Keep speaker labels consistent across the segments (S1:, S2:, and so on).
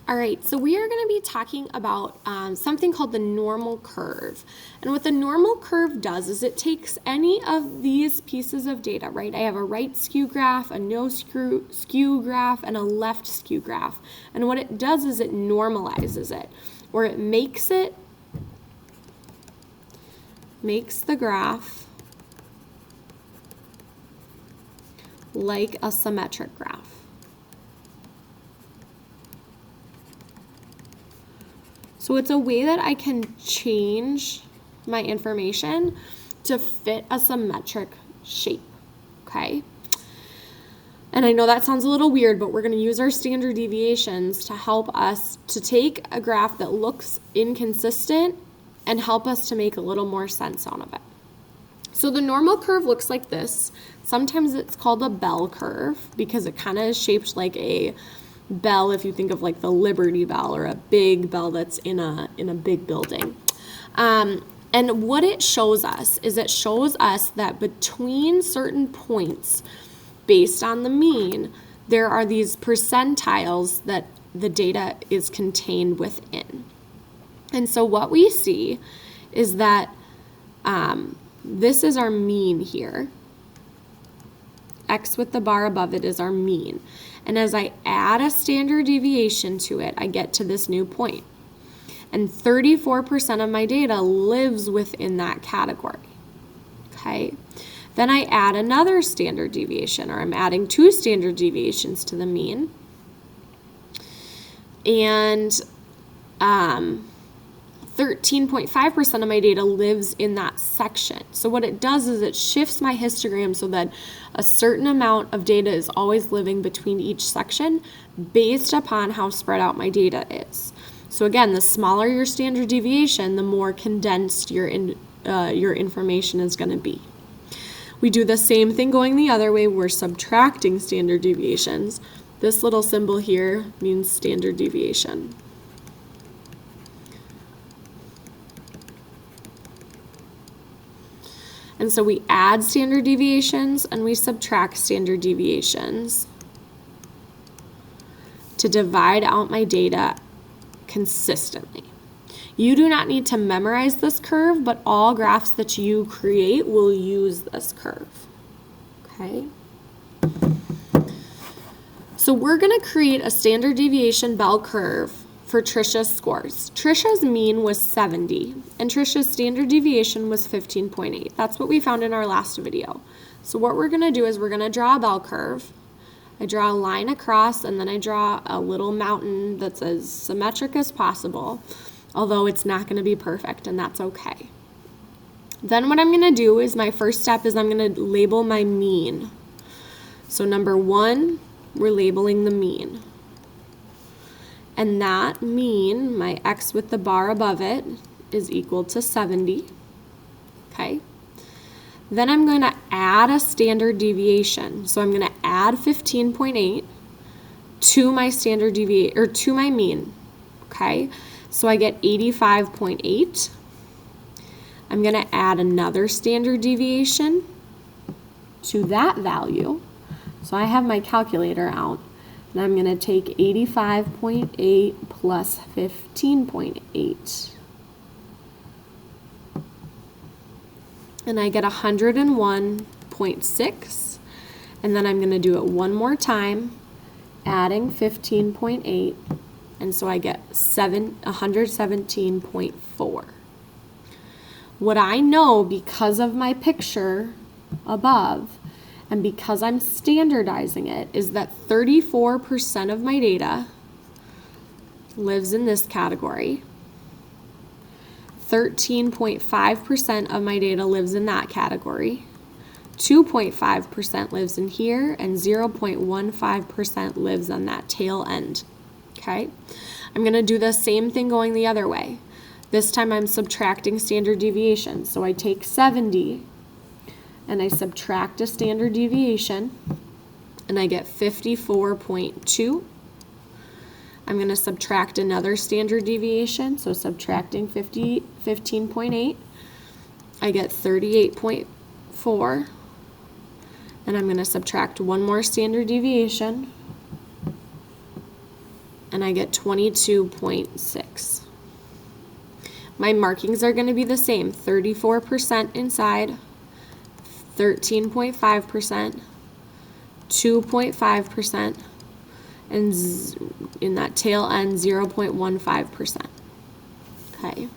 S1: All right, so we are going to be talking about something called the normal curve. And what the normal curve does is it takes any of these pieces of data, right? I have a right skew graph, a no skew graph, and a left skew graph. And what it does is it normalizes it, or it makes the graph like a symmetric graph. So it's a way that I can change my information to fit a symmetric shape, okay? And I know that sounds a little weird, but we're going to use our standard deviations to help us to take a graph that looks inconsistent and help us to make a little more sense out of it. So the normal curve looks like this. Sometimes it's called a bell curve because it kind of is shaped like a bell, if you think of like the Liberty Bell or a big bell that's in a big building. And what it shows us is it shows us that between certain points based on the mean, there are these percentiles that the data is contained within. And so what we see is that this is our mean here. X with the bar above it is our mean. And as I add a standard deviation to it, I get to this new point. And 34% of my data lives within that category. Okay? Then I add another standard deviation, or I'm adding 2 standard deviations to the mean. And 13.5% of my data lives in that section. So what it does is it shifts my histogram so that a certain amount of data is always living between each section based upon how spread out my data is. So again, the smaller your standard deviation, the more condensed your information is going to be. We do the same thing going the other way. We're subtracting standard deviations. This little symbol here means standard deviation. And so we add standard deviations and we subtract standard deviations to divide out my data consistently. You do not need to memorize this curve, but all graphs that you create will use this curve. Okay? So we're going to create a standard deviation bell curve for Trisha's scores. Trisha's mean was 70, and Trisha's standard deviation was 15.8. That's what we found in our last video. So what we're going to do is we're going to draw a bell curve. I draw a line across, and then I draw a little mountain that's as symmetric as possible, although it's not going to be perfect, and that's okay. Then what I'm going to do is my first step is I'm going to label my mean. So number 1, we're labeling the mean. And that mean, my X with the bar above it, is equal to 70. Okay. Then I'm going to add a standard deviation. So I'm going to add 15.8 to my standard deviation, or to my mean. Okay. So I get 85.8. I'm going to add another standard deviation to that value. So I have my calculator out. And I'm going to take 85.8 plus 15.8. And I get 101.6. And then I'm going to do it one more time, adding 15.8. And so I get 117.4. What I know because of my picture above, and because I'm standardizing it, is that 34% of my data lives in this category. 13.5% of my data lives in that category. 2.5% lives in here, and 0.15% lives on that tail end. Okay? I'm going to do the same thing going the other way. This time I'm subtracting standard deviation. So I take 70 and I subtract a standard deviation, and I get 54.2. I'm going to subtract another standard deviation, so subtracting 15.8, I get 38.4. And I'm going to subtract one more standard deviation, and I get 22.6. My markings are going to be the same, 34% inside, 13.5%, 2.5%, and in that tail end, 0.15%. Okay.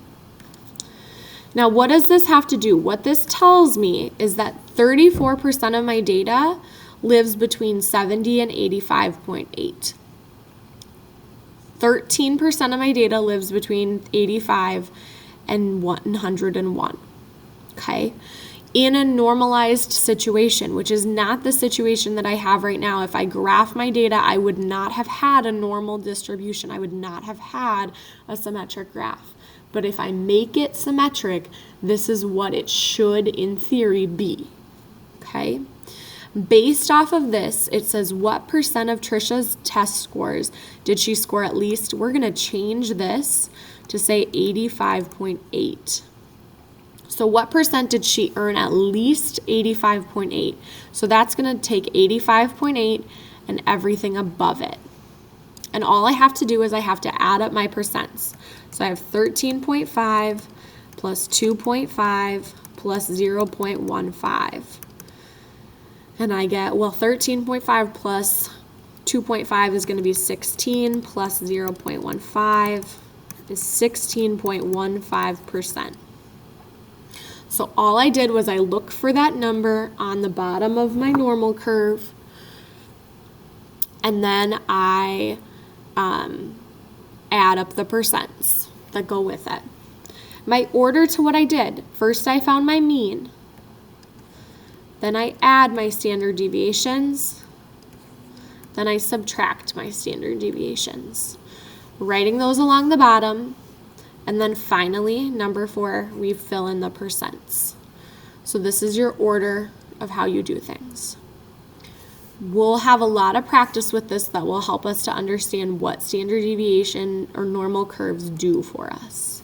S1: Now, what does this have to do? What this tells me is that 34% of my data lives between 70 and 85.8. 13% of my data lives between 85 and 101. Okay? In a normalized situation, which is not the situation that I have right now. If I graph my data, I would not have had a normal distribution. I would not have had a symmetric graph. But if I make it symmetric, this is what it should, in theory, be. Okay? Based off of this, it says what percent of Trisha's test scores did she score at least? We're going to change this to say 85.8. So what percent did she earn at least 85.8? So that's going to take 85.8 and everything above it. And all I have to do is I have to add up my percents. So I have 13.5 plus 2.5 plus 0.15. And I get, well, 13.5 plus 2.5 is going to be 16 plus 0.15 is 16.15%. So all I did was I looked for that number on the bottom of my normal curve, and then I add up the percents that go with it. My order to what I did, first I found my mean, then I add my standard deviations, then I subtract my standard deviations, writing those along the bottom, and then finally, number 4, we fill in the percents. So this is your order of how you do things. We'll have a lot of practice with this that will help us to understand what standard deviation or normal curves do for us.